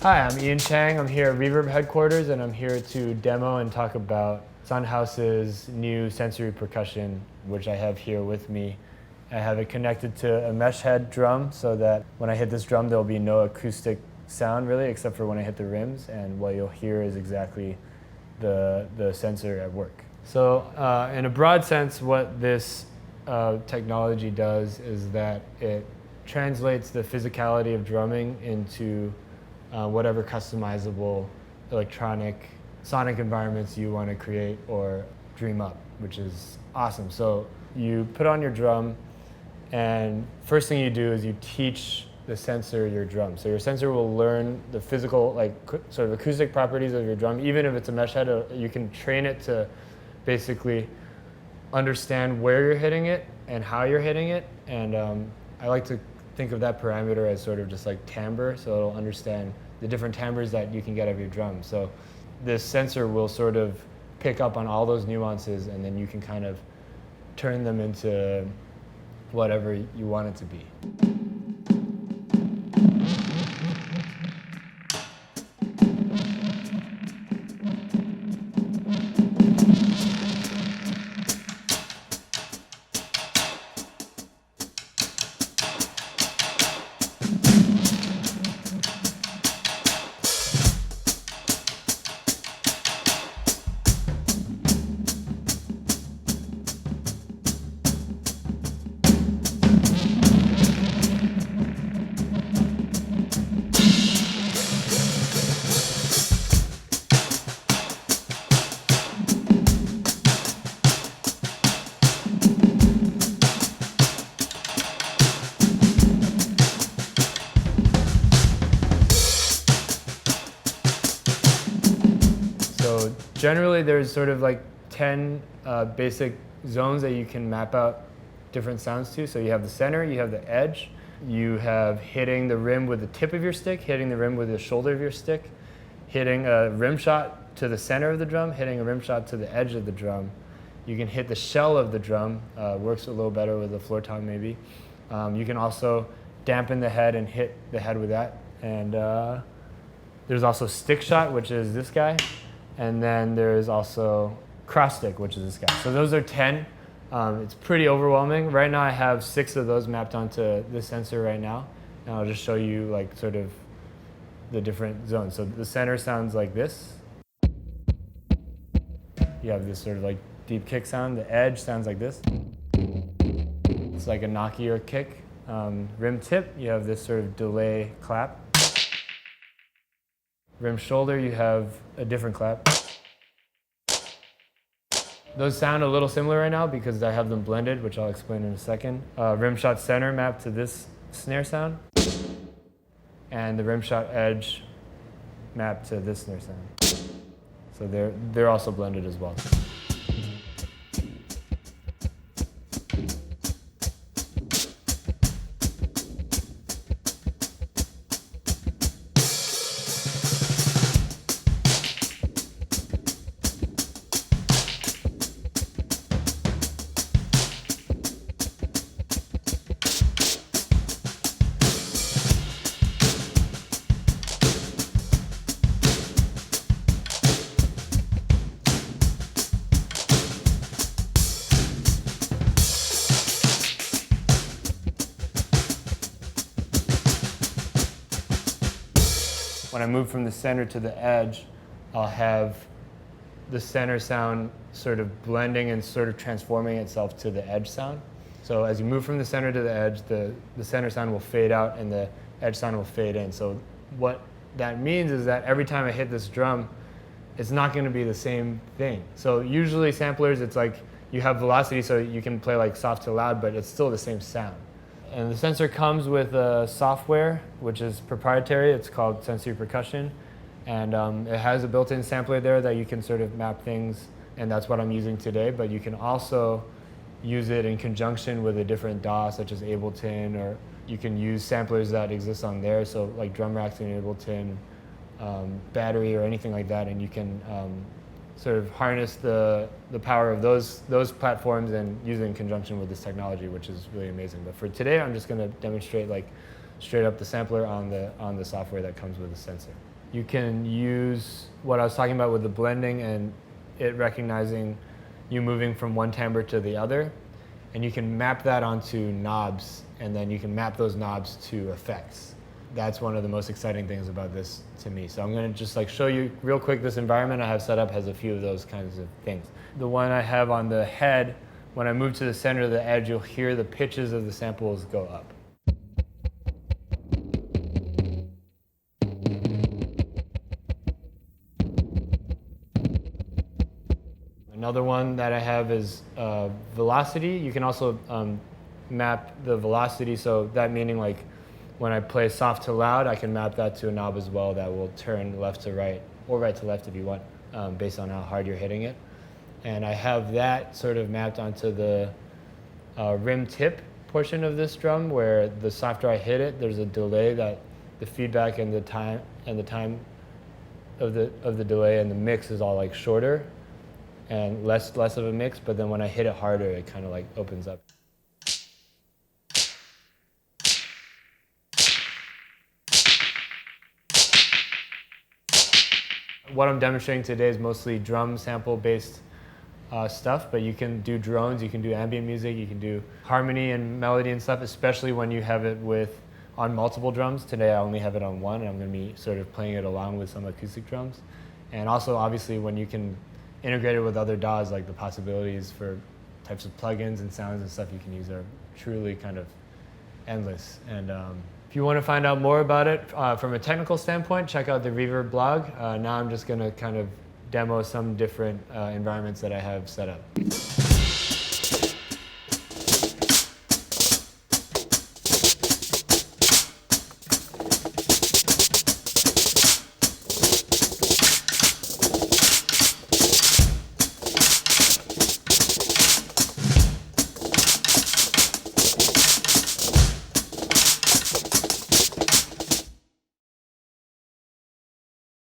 Hi, I'm Ian Chang. I'm here at Reverb headquarters, and I'm here to demo and talk about Sunhouse's new sensory percussion, which I have here with me. I have it connected to a mesh head drum so that when I hit this drum, there'll be no acoustic sound really, except for when I hit the rims, and what you'll hear is exactly the sensor at work. So in a broad sense, what this technology does is that it translates the physicality of drumming into whatever customizable electronic sonic environments you want to create or dream up, which is awesome. So you put on your drum, and first thing you do is you teach the sensor your drum. So your sensor will learn the physical, sort of acoustic properties of your drum. Even if it's a mesh head, you can train it to basically understand where you're hitting it and how you're hitting it. And I like to think of that parameter as sort of just like timbre, so it'll understand the different timbres that you can get of your drum. So this sensor will sort of pick up on all those nuances, and then you can kind of turn them into whatever you want it to be. So generally there's sort of like 10 basic zones that you can map out different sounds to. So you have the center, you have the edge, you have hitting the rim with the tip of your stick, hitting the rim with the shoulder of your stick, hitting a rim shot to the center of the drum, hitting a rim shot to the edge of the drum. You can hit the shell of the drum, works a little better with the floor tom maybe. You can also dampen the head and hit the head with that. And there's also stick shot, which is this guy. And then there's also cross stick, which is this guy. So those are 10. It's pretty overwhelming. Right now I have 6 of those mapped onto this sensor right now. And I'll just show you like sort of the different zones. So the center sounds like this. You have this sort of like deep kick sound. The edge sounds like this. It's like a knockier kick. Rim tip, you have this sort of delay clap. Rim shoulder, you have a different clap. Those sound a little similar right now because I have them blended, which I'll explain in a second. Rim shot center mapped to this snare sound. And the rim shot edge mapped to this snare sound. So they're also blended as well. When I move from the center to the edge, I'll have the center sound sort of blending and sort of transforming itself to the edge sound. So as you move from the center to the edge, the center sound will fade out and the edge sound will fade in. So what that means is that every time I hit this drum, it's not going to be the same thing. So usually samplers, it's like you have velocity so you can play like soft to loud, but it's still the same sound. And the sensor comes with software, which is proprietary. It's called Sensory Percussion. And it has a built-in sampler there that you can sort of map things, and that's what I'm using today. But you can also use it in conjunction with a different DAW, such as Ableton, or you can use samplers that exist on there, so like drum racks in Ableton, battery, or anything like that, and you can sort of harness the power of those platforms and use it in conjunction with this technology, which is really amazing. But for today, I'm just going to demonstrate like straight up the sampler on the software that comes with the sensor. You can use what I was talking about with the blending and it recognizing you moving from one timbre to the other. And you can map that onto knobs, and then you can map those knobs to effects. That's one of the most exciting things about this to me. So I'm gonna just like show you real quick. This environment I have set up has a few of those kinds of things. The one I have on the head, when I move to the center of the edge, you'll hear the pitches of the samples go up. Another one that I have is velocity. You can also map the velocity, so that meaning like when I play soft to loud, I can map that to a knob as well that will turn left to right, or right to left if you want, based on how hard you're hitting it. And I have that sort of mapped onto the rim tip portion of this drum, where the softer I hit it, there's a delay that the feedback and the time of the delay and the mix is all like shorter and less of a mix, but then when I hit it harder, it kind of like opens up. What I'm demonstrating today is mostly drum sample based stuff, but you can do drones, you can do ambient music, you can do harmony and melody and stuff, especially when you have it on multiple drums. Today I only have it on one, and I'm going to be sort of playing it along with some acoustic drums. And also obviously when you can integrate it with other DAWs, like the possibilities for types of plugins and sounds and stuff you can use are truly kind of endless. And if you want to find out more about it from a technical standpoint, check out the Reverb blog. Now I'm just going to kind of demo some different environments that I have set up.